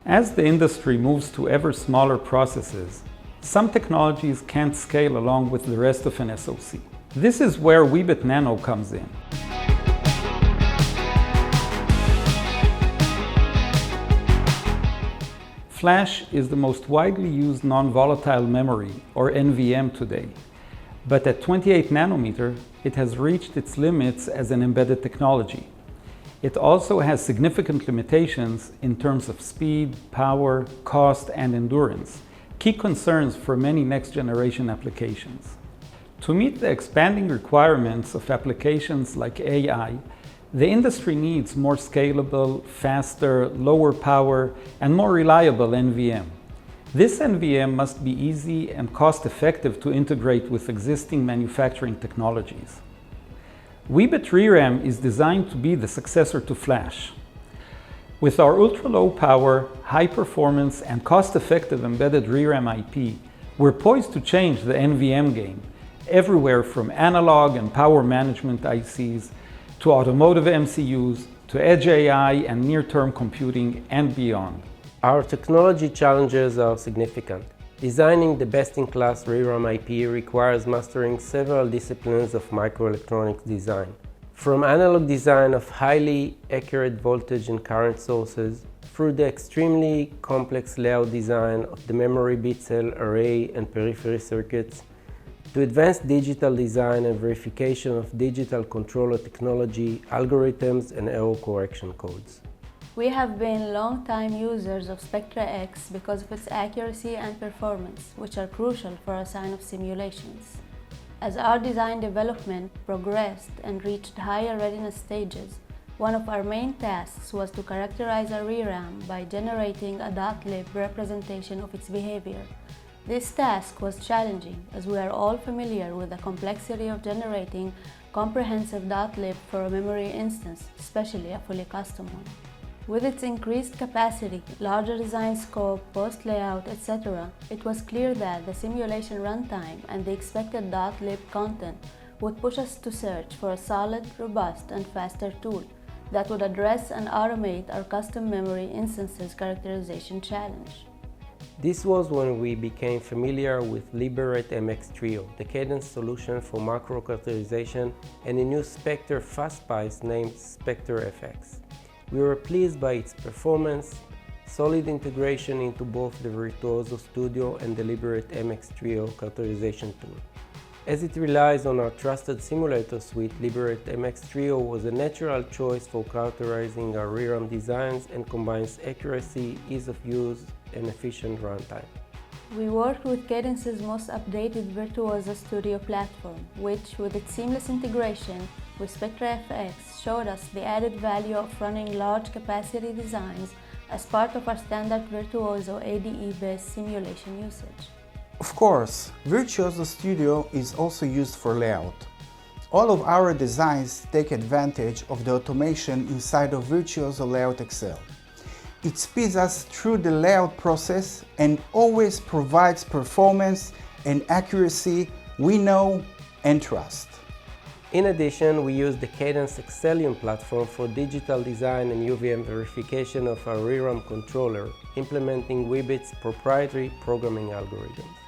As the industry moves to ever smaller processes, some technologies can't scale along with the rest of an SoC. This is where Weebit Nano comes in. Flash is the most widely used non-volatile memory, or NVM, today. But at 28 nanometer, it has reached its limits as an embedded technology. It also has significant limitations in terms of speed, power, cost, and endurance, key concerns for many next-generation applications. To meet the expanding requirements of applications like AI, the industry needs more scalable, faster, lower power, and more reliable NVM. This NVM must be easy and cost-effective to integrate with existing manufacturing technologies. Weebit ReRAM is designed to be the successor to Flash. With our ultra-low power, high performance, and cost-effective embedded ReRAM IP, we're poised to change the NVM game, everywhere from analog and power management ICs, to automotive MCUs, to edge AI and near-term computing, and beyond. Our technology challenges are significant. Designing the best-in-class ReRAM IP requires mastering several disciplines of microelectronics design. From analog design of highly accurate voltage and current sources, through the extremely complex layout design of the memory bit cell array and periphery circuits, to advanced digital design and verification of digital controller technology, algorithms, and error correction codes. We have been long-time users of Spectre X because of its accuracy and performance, which are crucial for a sign of simulations. As our design development progressed and reached higher readiness stages, one of our main tasks was to characterize a ReRAM by generating a .lib representation of its behavior. This task was challenging, as we are all familiar with the complexity of generating comprehensive .lib for a memory instance, especially a fully custom one. With its increased capacity, larger design scope, post layout, etc., it was clear that the simulation runtime and the expected .lib content would push us to search for a solid, robust, and faster tool that would address and automate our custom memory instances characterization challenge. This was when we became familiar with Liberate MX Trio, the Cadence solution for macro characterization, and a new Spectre fast-spice named Spectre FX. We were pleased by its performance, solid integration into both the Virtuoso Studio and the Liberate MX Trio characterization tool. As it relies on our trusted simulator suite, Liberate MX Trio was a natural choice for characterizing our ReRAM designs and combines accuracy, ease of use, and efficient runtime. We worked with Cadence's most updated Virtuoso Studio platform, which, with its seamless integration with Spectre FX, showed us the added value of running large capacity designs as part of our standard Virtuoso ADE-based simulation usage. Of course, Virtuoso Studio is also used for layout. All of our designs take advantage of the automation inside of Virtuoso Layout Excel. It speeds us through the layout process and always provides performance and accuracy we know and trust. In addition, we use the Cadence Xcelium platform for digital design and UVM verification of our ReRAM controller, implementing Weebit's proprietary programming algorithms.